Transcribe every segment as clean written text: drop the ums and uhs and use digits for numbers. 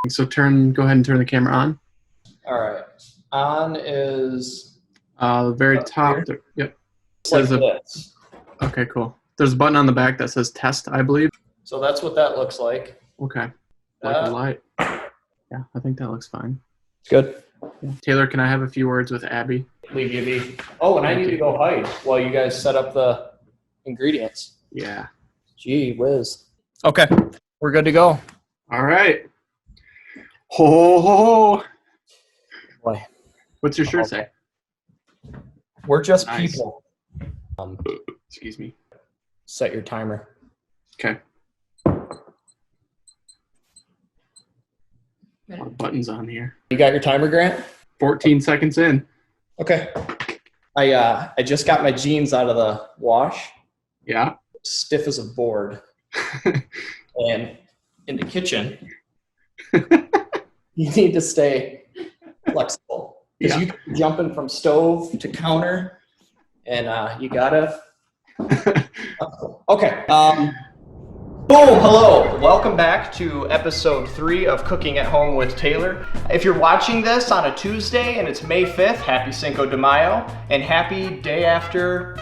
So go ahead and turn the camera on. All right. On is the very top. Yep. like this. Okay, cool. There's a button on the back that says test, I believe. So that's what that looks like. Okay. Like a light. Yeah, I think that looks fine. It's good. Yeah. Taylor, can I have a few words with Abby? Leave you be. Oh, and I need to go hide while you guys set up the ingredients. Yeah. Gee whiz. Okay, we're good to go. All right. Ho. Boy. What's your shirt say? We're just Nice. people. Excuse me. Set your timer. Okay. A lot of buttons on here. You got your timer, Grant? 14 seconds in. Okay. I just got my jeans out of the wash. Yeah. Stiff as a board. And in the kitchen, you need to stay flexible. Because you keep jumping from stove to counter, and you gotta. Okay. Boom! Hello. Welcome back to episode 3 of Cooking at Home with Taylor. If you're watching this on a Tuesday and it's May 5th, happy Cinco de Mayo, and happy day after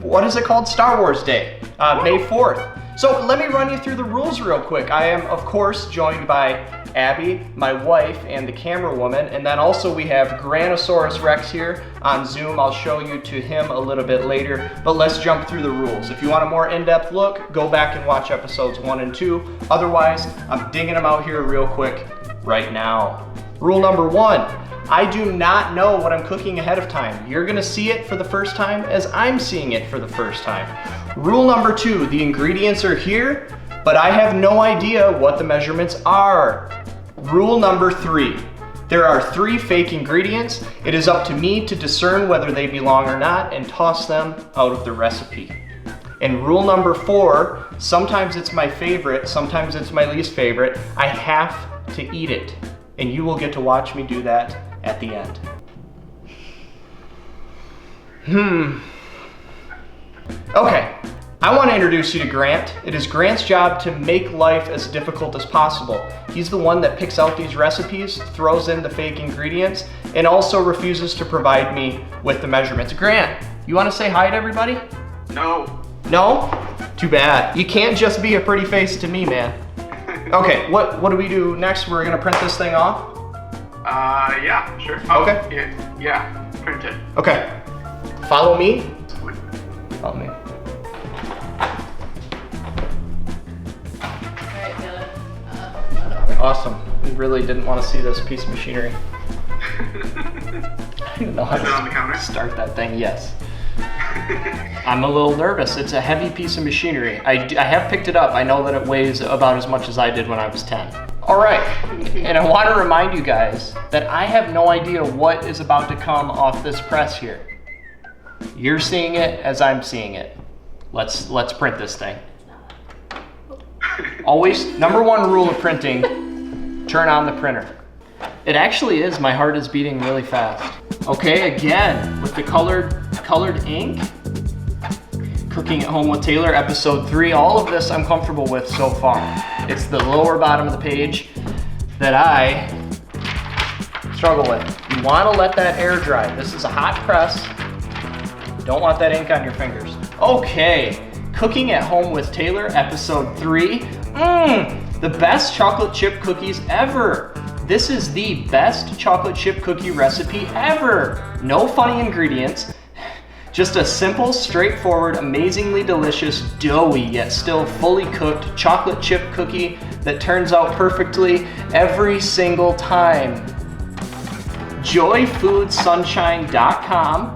what is it called? Star Wars Day, May 4th. So let me run you through the rules real quick. I am, of course, joined by Abby, my wife, and the camera woman, and then also we have Granosaurus Rex here on Zoom. I'll show you to him a little bit later, but let's jump through the rules. If you want a more in-depth look, go back and watch episodes 1 and 2. Otherwise, I'm digging them out here real quick right now. Rule number 1. I do not know what I'm cooking ahead of time. You're gonna see it for the first time as I'm seeing it for the first time. Rule number 2, the ingredients are here, but I have no idea what the measurements are. Rule number 3, there are 3 fake ingredients. It is up to me to discern whether they belong or not and toss them out of the recipe. And rule number 4, sometimes it's my favorite, sometimes it's my least favorite. I have to eat it, and you will get to watch me do that at the end. Okay, I want to introduce you to Grant. It is Grant's job to make life as difficult as possible. He's the one that picks out these recipes, throws in the fake ingredients, and also refuses to provide me with the measurements. Grant, you want to say hi to everybody? No. No? Too bad. You can't just be a pretty face to me, man. Okay, what do we do next? We're gonna print this thing off? Yeah, sure. Oh, okay. Yeah, print it. Okay. Follow me. Follow me. Awesome. We really didn't want to see this piece of machinery. I don't know how to start that thing. Yes. I'm a little nervous. It's a heavy piece of machinery. I have picked it up. I know that it weighs about as much as I did when I was 10. All right, and I want to remind you guys that I have no idea what is about to come off this press here. You're seeing it as I'm seeing it. Let's print this thing. Always, number 1 rule of printing, turn on the printer. It actually is, my heart is beating really fast. Okay, again, with the colored ink, Cooking at Home with Taylor, episode 3. All of this I'm comfortable with so far. It's the lower bottom of the page that I struggle with. You want to let that air dry. This is a hot press. You don't want that ink on your fingers. Okay, Cooking at Home with Taylor, episode 3. The best chocolate chip cookies ever. This is the best chocolate chip cookie recipe ever. No funny ingredients. Just a simple, straightforward, amazingly delicious, doughy, yet still fully cooked chocolate chip cookie that turns out perfectly every single time. joyfoodsunshine.com.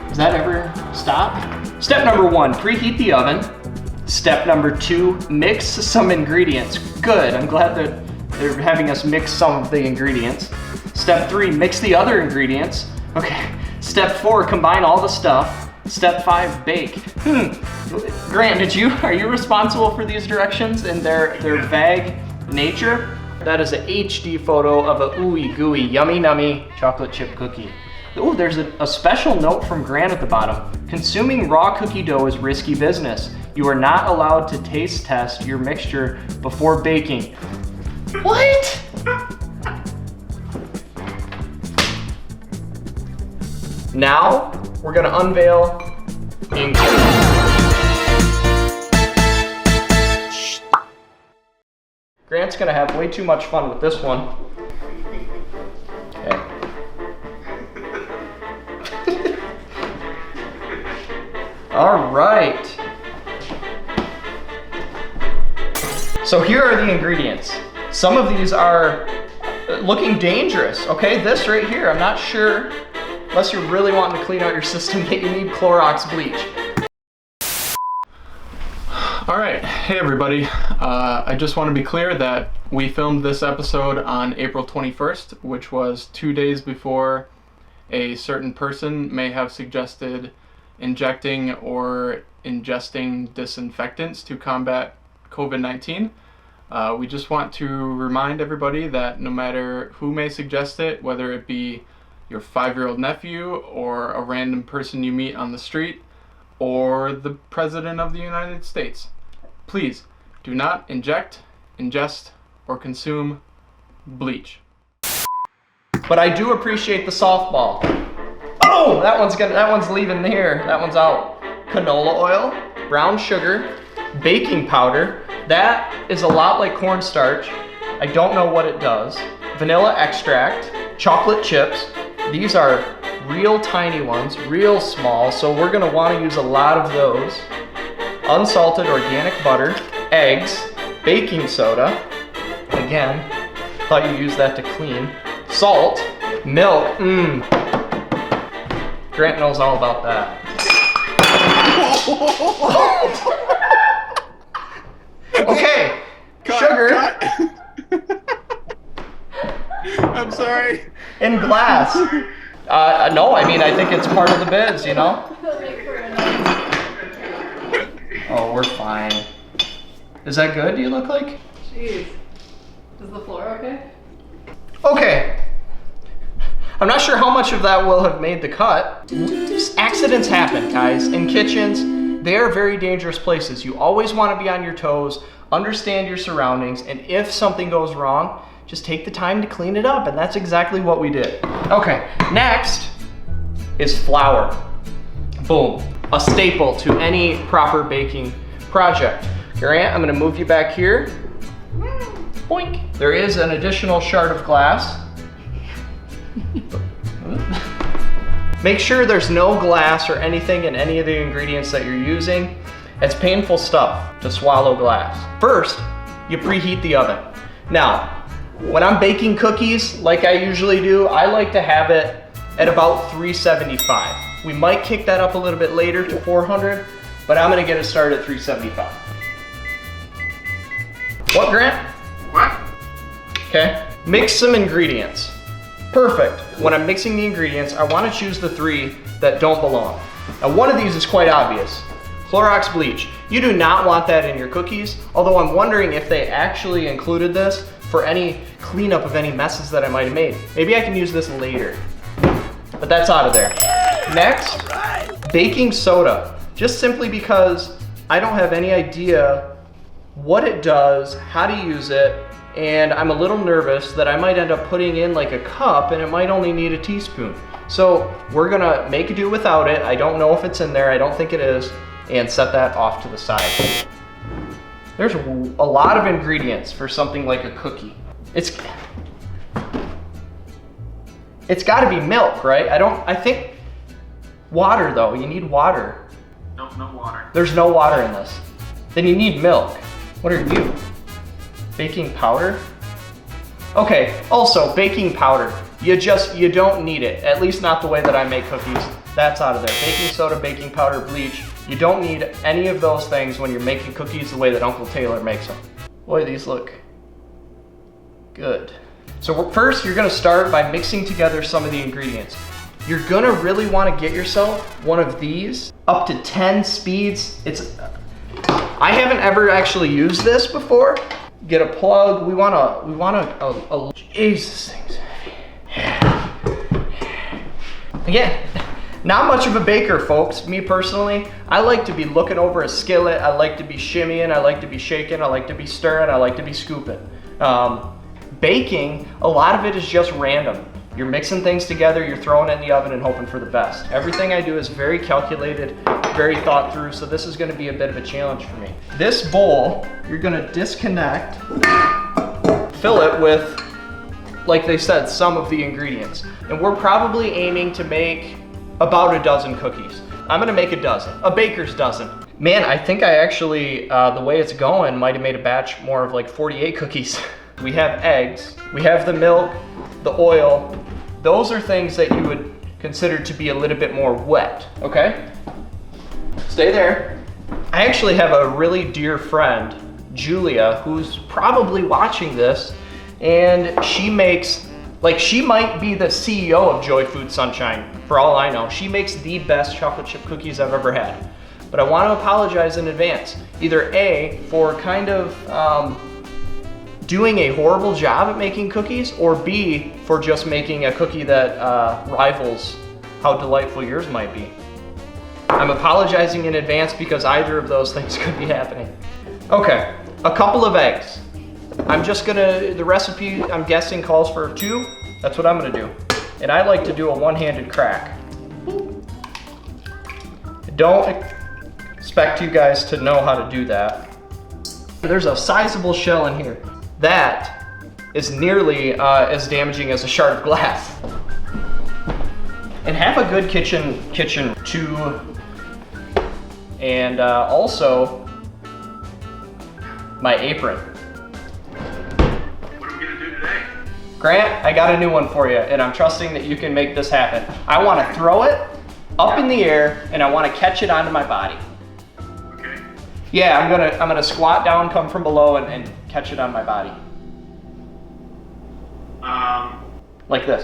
Does that ever stop? Step number 1, preheat the oven. Step number 2, mix some ingredients. Good, I'm glad that they're having us mix some of the ingredients. Step 3, mix the other ingredients. Okay, step 4, combine all the stuff. Step 5, bake. Grant, are you responsible for these directions and their vague nature? That is an HD photo of a ooey gooey, yummy nummy chocolate chip cookie. Ooh, there's a special note from Grant at the bottom. Consuming raw cookie dough is risky business. You are not allowed to taste test your mixture before baking. What? Now, we're gonna unveil the ingredients. Grant's gonna have way too much fun with this one. Okay. All right. So here are the ingredients. Some of these are looking dangerous. Okay, this right here, I'm not sure, unless you're really wanting to clean out your system, that you need Clorox bleach. All right, hey everybody. I just want to be clear that we filmed this episode on April 21st, which was 2 days before a certain person may have suggested injecting or ingesting disinfectants to combat COVID-19. We just want to remind everybody that no matter who may suggest it, whether it be your 5-year-old nephew or a random person you meet on the street or the President of the United States, please do not inject, ingest, or consume bleach. But I do appreciate the softball. Oh, that one's leaving here. That one's out. Canola oil, brown sugar, baking powder. That is a lot like cornstarch. I don't know what it does. Vanilla extract, chocolate chips. These are real tiny ones, real small, so we're gonna wanna use a lot of those. Unsalted organic butter, eggs, baking soda. Again, thought you used that to clean. Salt, milk, Grant knows all about that. Okay, sugar. I'm sorry. In glass. No, I mean, I think it's part of the biz, you know? Oh, we're fine. Is that good, do you look like? Jeez. Is the floor okay? Okay. I'm not sure how much of that will have made the cut. Accidents happen, guys. In kitchens, they are very dangerous places. You always want to be on your toes, understand your surroundings, and if something goes wrong, just take the time to clean it up, and that's exactly what we did. Okay, next is flour. Boom, a staple to any proper baking project. Grant, I'm gonna move you back here. Boink. There is an additional shard of glass. Make sure there's no glass or anything in any of the ingredients that you're using. It's painful stuff to swallow glass. First, you preheat the oven. Now, when I'm baking cookies, like I usually do, I like to have it at about 375. We might kick that up a little bit later to 400, but I'm gonna get it started at 375. What, Grant? What? Okay, mix some ingredients. Perfect. When I'm mixing the ingredients, I want to choose the 3 that don't belong. Now, one of these is quite obvious. Clorox bleach. You do not want that in your cookies, although I'm wondering if they actually included this for any cleanup of any messes that I might have made. Maybe I can use this later, but that's out of there. Next, baking soda. Just simply because I don't have any idea what it does, how to use it, and I'm a little nervous that I might end up putting in like a cup and it might only need a teaspoon. So we're gonna make do without it. I don't know if it's in there, I don't think it is, and set that off to the side. There's a lot of ingredients for something like a cookie. It's gotta be milk, right? I think water though, you need water. No water. There's no water in this. Then you need milk. What are you? Baking powder? Okay, also baking powder. You don't need it, at least not the way that I make cookies. That's out of there. Baking soda, baking powder, bleach. You don't need any of those things when you're making cookies the way that Uncle Taylor makes them. Boy, these look good. So first, you're gonna start by mixing together some of the ingredients. You're gonna really wanna get yourself one of these, up to 10 speeds. I haven't ever actually used this before. Get a plug. We want Jesus, thing's heavy. Again, Not much of a baker, folks. Me personally, I like to be looking over a skillet. I like to be shimmying. I like to be shaking. I like to be stirring. I like to be scooping. Baking, a lot of it is just random. You're mixing things together, you're throwing it in the oven and hoping for the best. Everything I do is very calculated, very thought through, so this is gonna be a bit of a challenge for me. This bowl, you're gonna disconnect, fill it with, like they said, some of the ingredients. And we're probably aiming to make about a dozen cookies. I'm gonna make a dozen, a baker's dozen. Man, I think I actually, the way it's going, might have made a batch more of like 48 cookies. We have eggs, we have the milk, the oil. Those are things that you would consider to be a little bit more wet, okay? Stay there. I actually have a really dear friend, Julia, who's probably watching this, and she makes, like, she might be the CEO of Joy Food Sunshine, for all I know. She makes the best chocolate chip cookies I've ever had. But I want to apologize in advance. Either A, for kind of doing a horrible job at making cookies, or B, for just making a cookie that rivals how delightful yours might be. I'm apologizing in advance because either of those things could be happening. Okay, a couple of eggs. I'm just gonna, the recipe I'm guessing calls for 2. That's what I'm gonna do. And I like to do a one-handed crack. Don't expect you guys to know how to do that. There's a sizable shell in here. That is nearly as damaging as a shard of glass. And have a good kitchen too. And also my apron. What are we gonna do today? Grant, I got a new one for you, and I'm trusting that you can make this happen. I want to throw it up in the air, and I want to catch it onto my body. Okay. Yeah, I'm gonna squat down, come from below, and catch it on my body. Like this.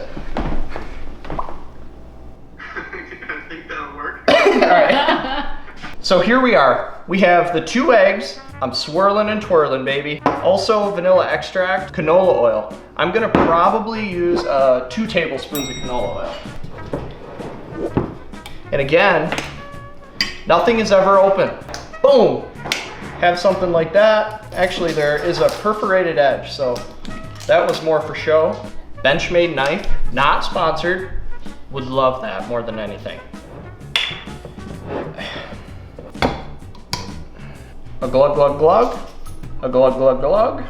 I think that'll work. All right. So here we are. We have the 2 eggs. I'm swirling and twirling, baby. Also vanilla extract, canola oil. I'm gonna probably use 2 tablespoons of canola oil. And again, nothing is ever open. Boom. Have something like that. Actually, there is a perforated edge, so that was more for show. Benchmade knife, not sponsored. Would love that more than anything. A glug, glug, glug. A glug, glug, glug.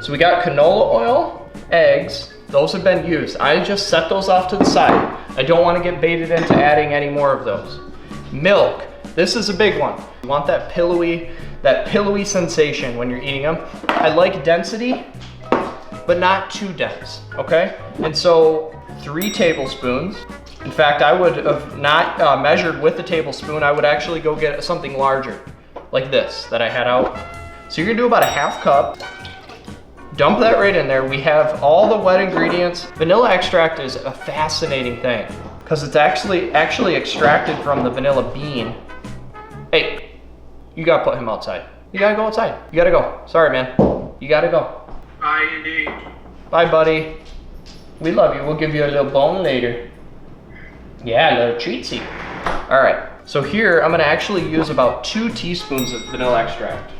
So we got canola oil, eggs. Those have been used. I just set those off to the side. I don't want to get baited into adding any more of those. Milk. This is a big one. You want that pillowy sensation when you're eating them. I like density, but not too dense, okay? And so 3 tablespoons. In fact, I would have not measured with the tablespoon. I would actually go get something larger, like this, that I had out. So you're gonna do about a ½ cup. Dump that right in there. We have all the wet ingredients. Vanilla extract is a fascinating thing because it's actually extracted from the vanilla bean. Hey, you gotta put him outside. You gotta go outside. You gotta go. Sorry, man. You gotta go. Bye, indeed. Bye, buddy. We love you. We'll give you a little bone later. Yeah, a little treatsy. All right. So here, I'm gonna actually use about 2 teaspoons of vanilla extract.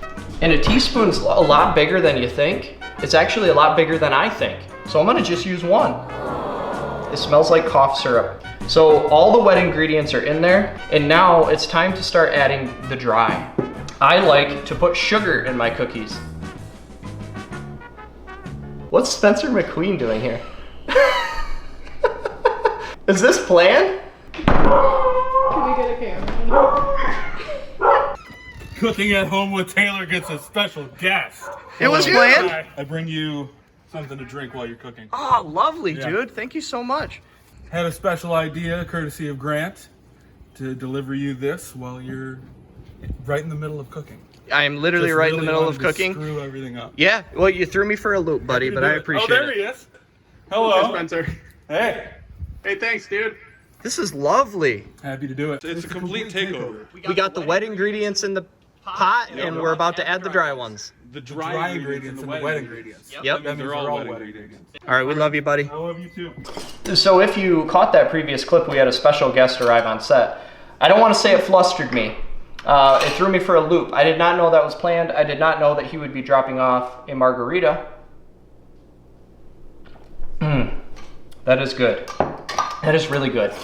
And a teaspoon's a lot bigger than you think. It's actually a lot bigger than I think. So I'm gonna just use 1. It smells like cough syrup. So all the wet ingredients are in there, and now it's time to start adding the dry. I like to put sugar in my cookies. What's Spencer McQueen doing here? Is this planned? Can we get a camera? Cooking at Home with Taylor gets a special guest. It was planned? I bring you something to drink while you're cooking. Oh, lovely, Yeah. dude. Thank you so much. Had a special idea, courtesy of Grant, to deliver you this while you're right in the middle of cooking. I am literally Just right in the really middle wanted of to cooking. Screw everything up. Yeah, well, you threw me for a loop, buddy, but I appreciate Oh, there it. he is. Hello. Hey, Spencer. Hey. Hey, thanks, dude. This is lovely. Happy to do it. It's a complete takeover. We got the wet ingredients in the pot, and we're about to add the dry ones. the dry ingredients and the wet ingredients. Yep. That means they're all wet ingredients. All right, we love you, buddy. I love you too. So if you caught that previous clip, we had a special guest arrive on set. I don't want to say it flustered me. It threw me for a loop. I did not know that was planned. I did not know that he would be dropping off a margarita. That is good. That is really good.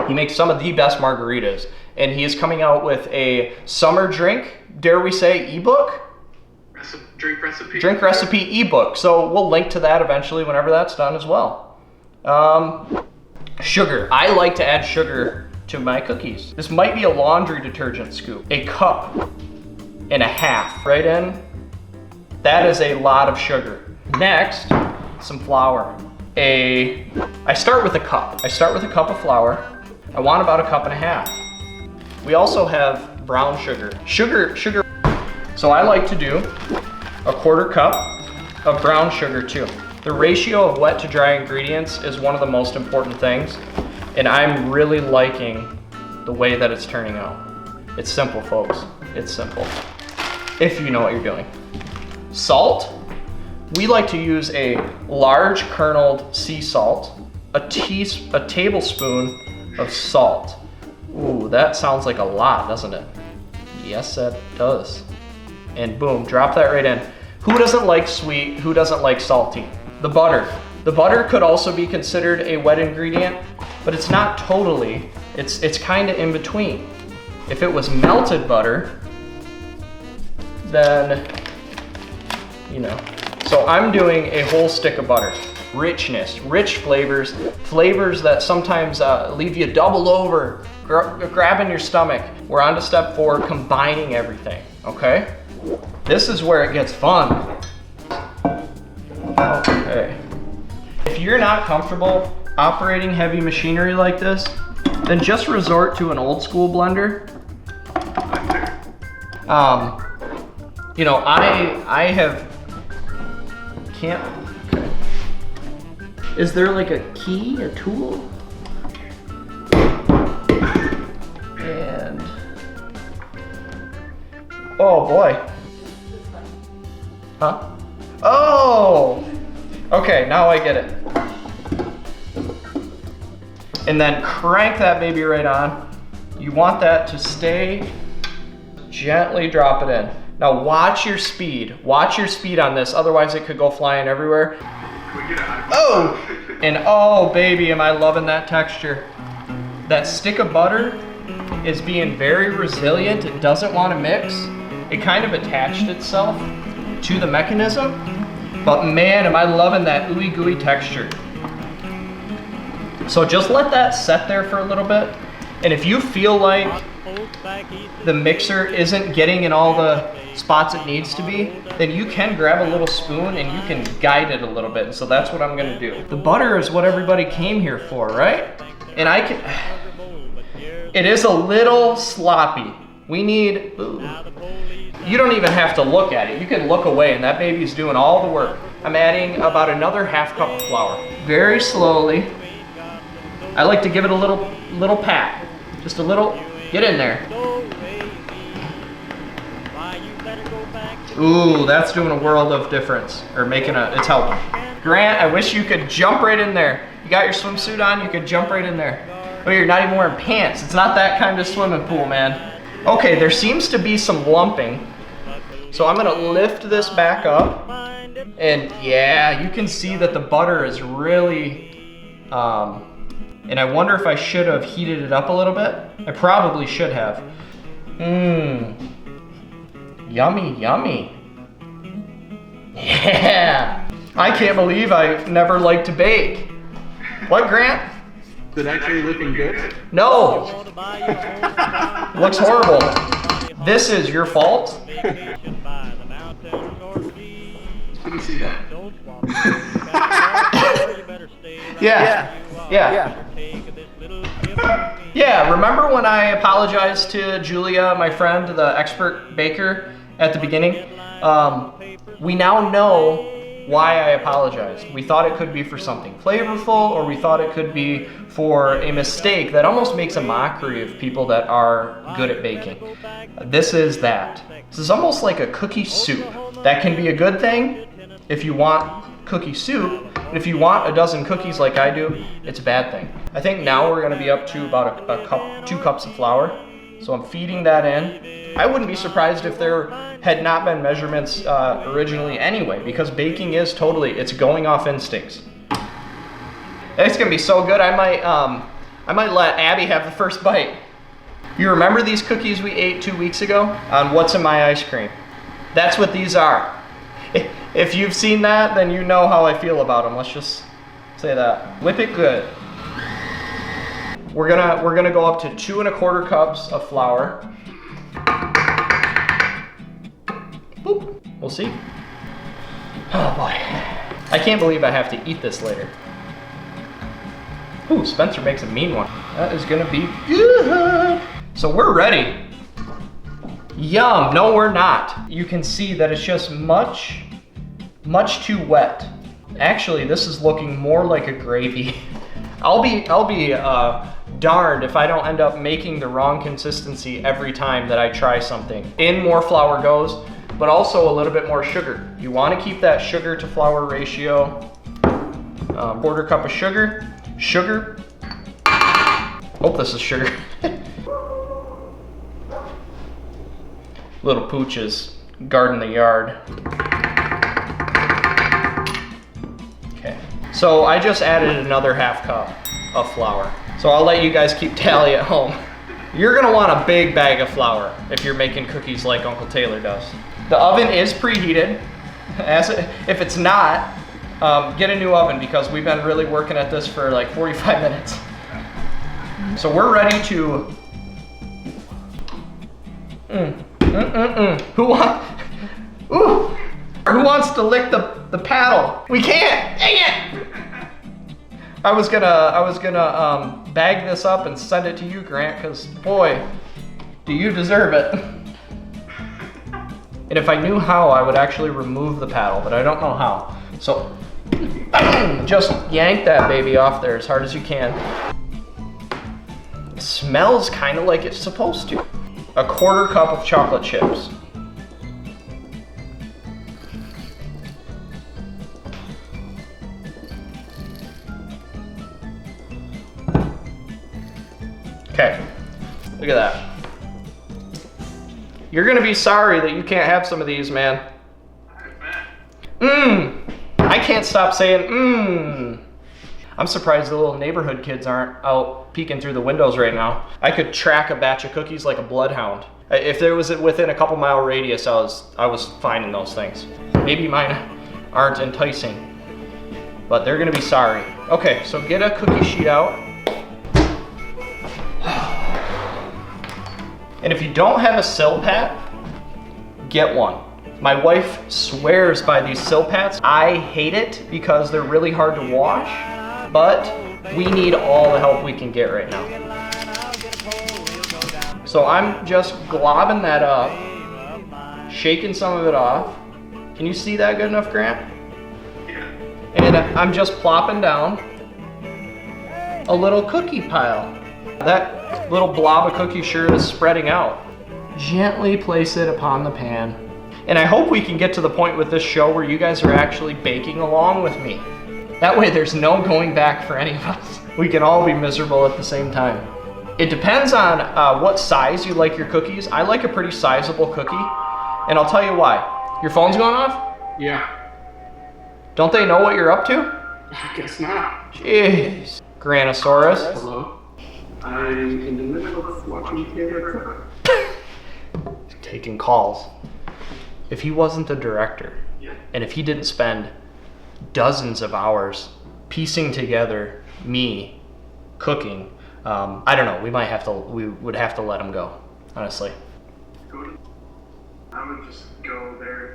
He makes some of the best margaritas, and he is coming out with a summer drink, dare we say, ebook? Drink recipe. Drink recipe ebook. So we'll link to that eventually whenever that's done as well. Sugar. I like to add sugar to my cookies. This might be a laundry detergent scoop. A cup and a half right in. That is a lot of sugar. Next, some flour. I start with a cup. I start with a cup of flour. I want about a cup and a half. We also have brown sugar. Sugar. So I like to do a quarter cup of brown sugar too. The ratio of wet to dry ingredients is one of the most important things, and I'm really liking the way that it's turning out. It's simple, folks. It's simple. If you know what you're doing. Salt. We like to use a large kerneled sea salt, a tablespoon of salt. Ooh, that sounds like a lot, doesn't it? Yes, that does. And boom, drop that right in. Who doesn't like sweet? Who doesn't like salty? The butter. The butter could also be considered a wet ingredient, but it's not totally. It's kind of in between. If it was melted butter, then, you know. So I'm doing a whole stick of butter. Richness, rich flavors, flavors that sometimes leave you doubled over, grabbing your stomach. We're on to step 4, combining everything, okay? This is where it gets fun. Okay. If you're not comfortable operating heavy machinery like this, then just resort to an old school blender. You know, I have, can't, okay. Is there like a key, a tool? And, oh boy. Huh? Oh! Okay, now I get it. And then crank that baby right on. You want that to stay, gently drop it in. Now watch your speed. Watch your speed on this, otherwise it could go flying everywhere. Oh! And oh baby, am I loving that texture. That stick of butter is being very resilient. It doesn't want to mix. It kind of attached itself to the mechanism. But man, am I loving that ooey gooey texture. So just let that set there for a little bit. And if you feel like the mixer isn't getting in all the spots it needs to be, then you can grab a little spoon and you can guide it a little bit. And so that's what I'm gonna do. The butter is what everybody came here for, right? And it is a little sloppy. We need, you don't even have to look at it. You can look away and that baby's doing all the work. I'm adding about another half cup of flour. Very slowly. I like to give it a little pat. Just a little, get in there. Ooh, that's doing a world of difference. Or it's helping. Grant, I wish you could jump right in there. You got your swimsuit on, you could jump right in there. Oh, you're not even wearing pants. It's not that kind of swimming pool, man. Okay, there seems to be some lumping. So I'm gonna lift this back up. And yeah, you can see that the butter is really, and I wonder if I should have heated it up a little bit. I probably should have. Yummy, yummy. Yeah. I can't believe I've never liked to bake. What, Grant? Is it actually looking good? No. Looks horrible. This is your fault. Couldn't see that. Yeah, remember when I apologized to Julia, my friend, the expert baker, at the beginning? We now know why I apologized. We thought it could be for something flavorful, or we thought it could be for a mistake that almost makes a mockery of people that are good at baking. This is that. This is almost like a cookie soup. That can be a good thing if you want cookie soup. But if you want a dozen cookies like I do, it's a bad thing. I think now we're gonna be up to about a cup, 2 cups of flour. So I'm feeding that in. I wouldn't be surprised if there had not been measurements originally anyway, because baking is totally, it's going off instincts. It's gonna be so good, I might let Abby have the first bite. You remember these cookies we ate 2 weeks ago on What's in My Ice Cream? That's what these are. If you've seen that, then you know how I feel about them. Let's just say that. Whip it good. We're gonna go up to 2 1/4 cups of flour. Boop. We'll see. Oh boy. I can't believe I have to eat this later. Ooh, Spencer makes a mean one. That is gonna be good. So we're ready. Yum, no we're not. You can see that it's just much too wet. Actually, this is looking more like a gravy. I'll be darned if I don't end up making the wrong consistency every time that I try something. In more flour goes, but also a little bit more sugar. You wanna keep that sugar to flour ratio. 1/4 cup of sugar. Sugar. Hope this is sugar. Little pooches guarding the yard. Okay, so I just added another 1/2 cup of flour. So I'll let you guys keep tally at home. You're gonna want a big bag of flour if you're making cookies like Uncle Taylor does. The oven is preheated. If it's not, get a new oven because we've been really working at this for like 45 minutes. So we're ready to, Who wants to lick the paddle? We can't, dang it! I was gonna bag this up and send it to you, Grant, because boy, do you deserve it. And if I knew how, I would actually remove the paddle, but I don't know how. So, just yank that baby off there as hard as you can. It smells kind of like it's supposed to. 1/4 cup of chocolate chips. Okay, look at that. You're gonna be sorry that you can't have some of these, man. I can't stop saying I'm surprised the little neighborhood kids aren't out peeking through the windows right now. I could track a batch of cookies like a bloodhound. If there was within a couple mile radius, I was finding those things. Maybe mine aren't enticing, but they're gonna be sorry. Okay, so get a cookie sheet out. And if you don't have a Silpat, get one. My wife swears by these Silpats. I hate it because they're really hard to wash, but we need all the help we can get right now. So I'm just globbing that up, shaking some of it off. Can you see that good enough, Grant? And I'm just plopping down a little cookie pile. That little blob of cookie sure is spreading out. Gently place it upon the pan. And I hope we can get to the point with this show where you guys are actually baking along with me. That way there's no going back for any of us. We can all be miserable at the same time. It depends on what size you like your cookies. I like a pretty sizable cookie, and I'll tell you why. Your phone's going off? Yeah. Don't they know what you're up to? I guess not. Jeez. Grantosaurus. Hello. I'm in the middle of watching Taylor cook. Taking calls. If he wasn't the director, and if he didn't spend dozens of hours piecing together me cooking, I don't know, we would have to let him go, honestly. I would just go there.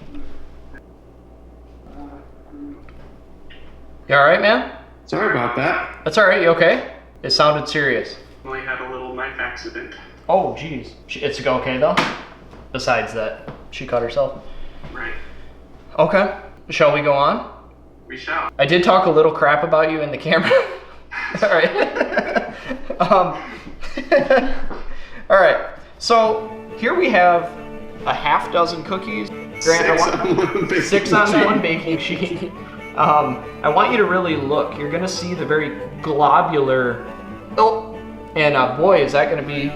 You alright, man? Sorry about that. That's alright, you okay? It sounded serious. Only had a little knife accident. Oh, jeez. It's okay, though? Besides that, she cut herself. Right. Okay. Shall we go on? We shall. I did talk a little crap about you in the camera. Alright. Alright. So, here we have a 1/2 dozen cookies. Grant, Six on one six on one baking baking sheet. sheet. I want you to really look. You're gonna see the very globular. Oh, and boy, is that gonna be.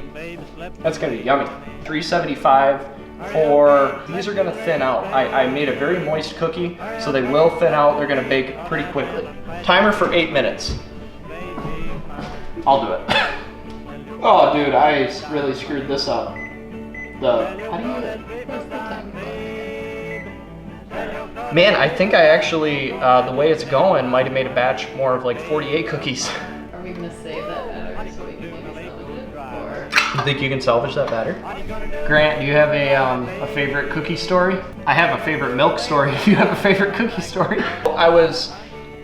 That's gonna be yummy. 375 for. These are gonna thin out. I made a very moist cookie, so they will thin out. They're gonna bake pretty quickly. Timer for 8 minutes. I'll do it. Oh, dude, I really screwed this up. How do you? What's the time clock again? Man, I think I actually, the way it's going, might have made a batch more of like 48 cookies. Are we gonna save that batter so we can maybe salvage it? Or You think you can salvage that batter? Grant, do you have a favorite cookie story? I have a favorite milk story if you have a favorite cookie story. I was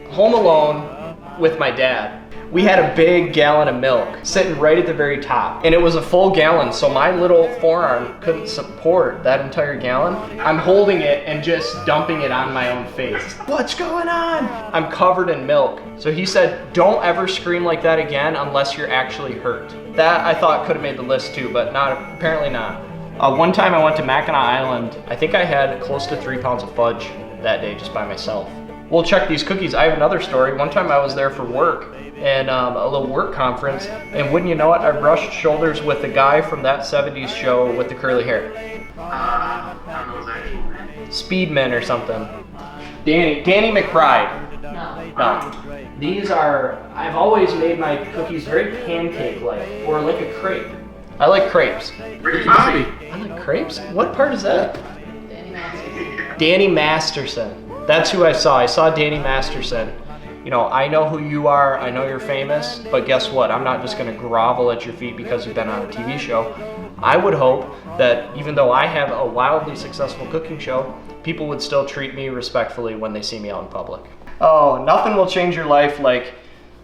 home alone with my dad. We had a big gallon of milk sitting right at the very top, and it was a full gallon, so my little forearm couldn't support that entire gallon. I'm holding it and just dumping it on my own face. What's going on? I'm covered in milk. So he said, don't ever scream like that again unless you're actually hurt. That I thought could have made the list too, but apparently not. One time I went to Mackinac Island. I think I had close to 3 pounds of fudge that day just by myself. We'll check these cookies. I have another story. One time I was there for work and a little work conference, and wouldn't you know it, I brushed shoulders with the guy from that 70s show with the curly hair. Speedman or something. Danny McBride. No. These are, I've always made my cookies very pancake-like, or like a crepe. I like crepes. Ricky Bobby. I like crepes? What part is that? Danny Masterson. Danny Masterson. That's who I saw. I saw Danny Masterson. You know, I know who you are. I know you're famous. But guess what? I'm not just going to grovel at your feet because you've been on a TV show. I would hope that even though I have a wildly successful cooking show, people would still treat me respectfully when they see me out in public. Oh, nothing will change your life like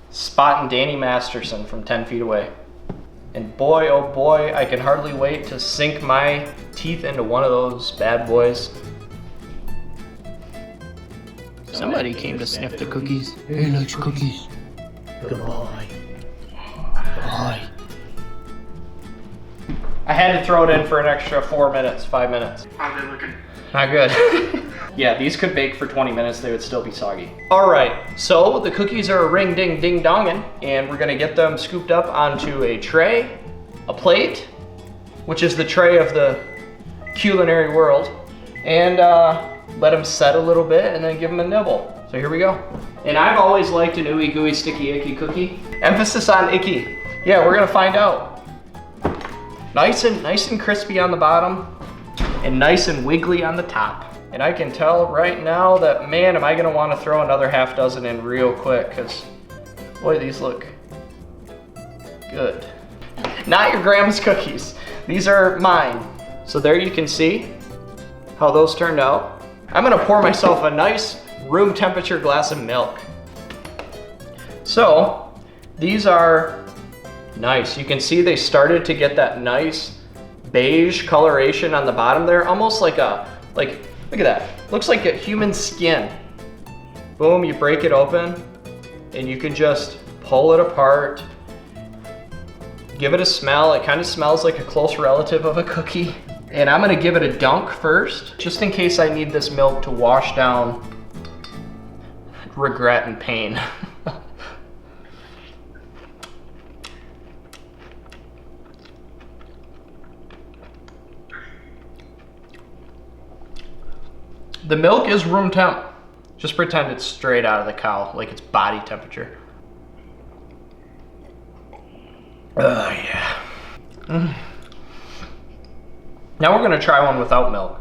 spotting Danny Masterson from 10 feet away. And boy, oh boy, I can hardly wait to sink my teeth into one of those bad boys. Somebody came to sniff the cookies. He likes cookies. Good boy. Boy. I had to throw it in for an extra 4 minutes, 5 minutes. How they looking? Not good. Yeah, these could bake for 20 minutes, they would still be soggy. All right, so the cookies are ring ding ding donging, and we're gonna get them scooped up onto a tray, a plate, which is the tray of the culinary world, and let them set a little bit and then give them a nibble. So here we go. And I've always liked an ooey gooey sticky icky cookie. Emphasis on icky. Yeah, we're gonna find out. Nice and crispy on the bottom and nice and wiggly on the top. And I can tell right now that, man, am I gonna wanna throw another half dozen in real quick, because boy, these look good. Not your grandma's cookies. These are mine. So there you can see how those turned out. I'm gonna pour myself a nice room temperature glass of milk. So these are nice. You can see they started to get that nice beige coloration on the bottom there, almost like look at that. Looks like a human skin. Boom, you break it open and you can just pull it apart. Give it a smell. It kind of smells like a close relative of a cookie. And I'm gonna give it a dunk first, just in case I need this milk to wash down regret and pain. The milk is room temp. Just pretend it's straight out of the cow, like it's body temperature. Oh yeah. Now we're gonna try one without milk.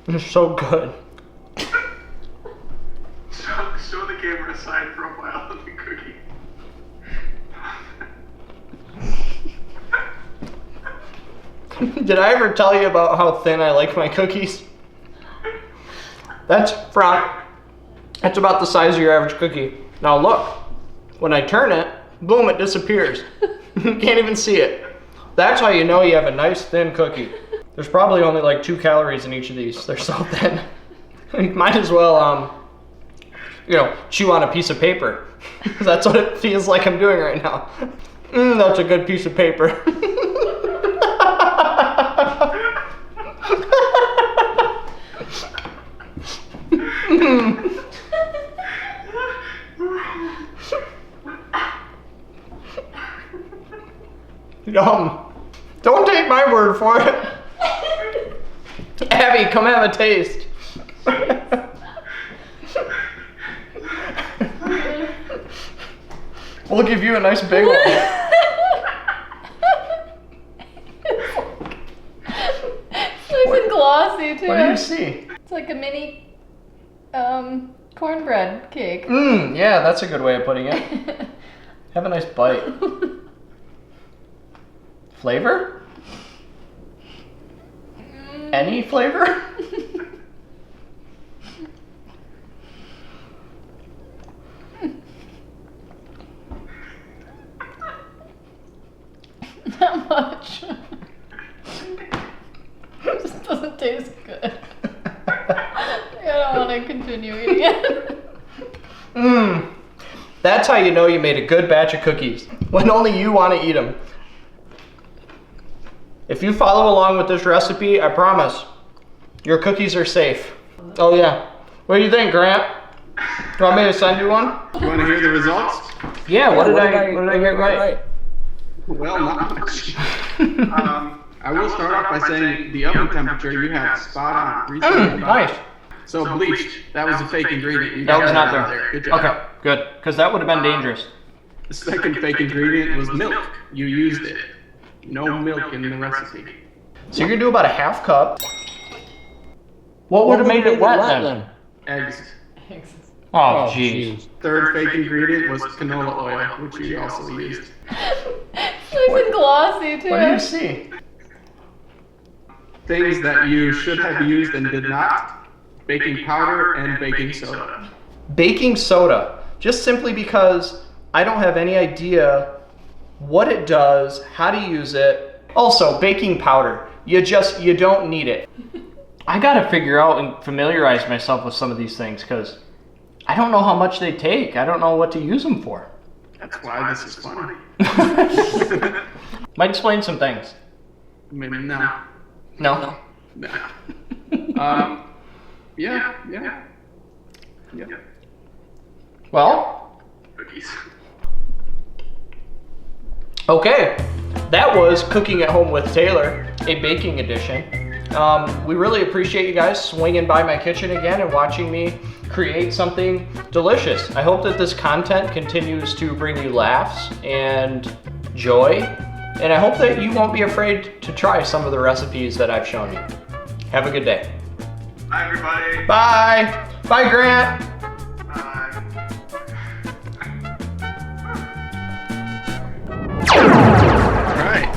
It's so good. Show the camera side profile of the cookie. Did I ever tell you about how thin I like my cookies? That's front. That's about the size of your average cookie. Now look, when I turn it, boom, it disappears. You can't even see it. That's how you know you have a nice thin cookie. There's probably only like 2 calories in each of these. They're so thin. You might as well chew on a piece of paper. That's what it feels like I'm doing right now. That's a good piece of paper. Yum. Don't take my word for it. Abby, come have a taste. We'll give you a nice big one. It's nice and glossy too. What do you see? It's like a mini cornbread cake. Yeah, that's a good way of putting it. Have a nice bite. Flavor? Any flavor? Not much. It just doesn't taste good. I don't want to continue eating it. That's how you know you made a good batch of cookies. When only you want to eat them. If you follow along with this recipe, I promise, your cookies are safe. Oh yeah. What do you think, Grant? Do you want me to send you one? You want to hear the results? Yeah, what did I get right? Well, not much. I will start off by saying the oven temperature you had spot on. Nice. So bleached, that was a fake ingredient. You That got was not out there. Good job. Okay, good. Because that would have been dangerous. The second fake ingredient was milk. You used it. No milk in the recipe. So you're gonna do about a half cup. What would have made it wet then? Eggs. Oh, jeez. Third fake ingredient was canola oil, which you also used. It's nice and glossy too. What do you see? Things that you should have used and did not. Baking powder and baking soda. Baking soda. Just simply because I don't have any idea what it does, how to use it. Also, baking powder. You don't need it. I gotta figure out and familiarize myself with some of these things because I don't know how much they take. I don't know what to use them for. That's why this is funny. Might explain some things. Maybe no. No? No. Yeah. Well, Cookies. okay. That was Cooking at Home with Taylor, a baking edition. We really appreciate you guys swinging by my kitchen again and watching me create something delicious. I hope that this content continues to bring you laughs and joy, and I hope that you won't be afraid to try some of the recipes that I've shown you. Have a good day. Bye, everybody. Bye. Bye, Grant. Bye. All right.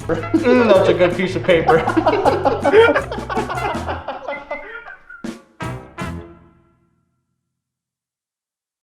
That's a good piece of paper.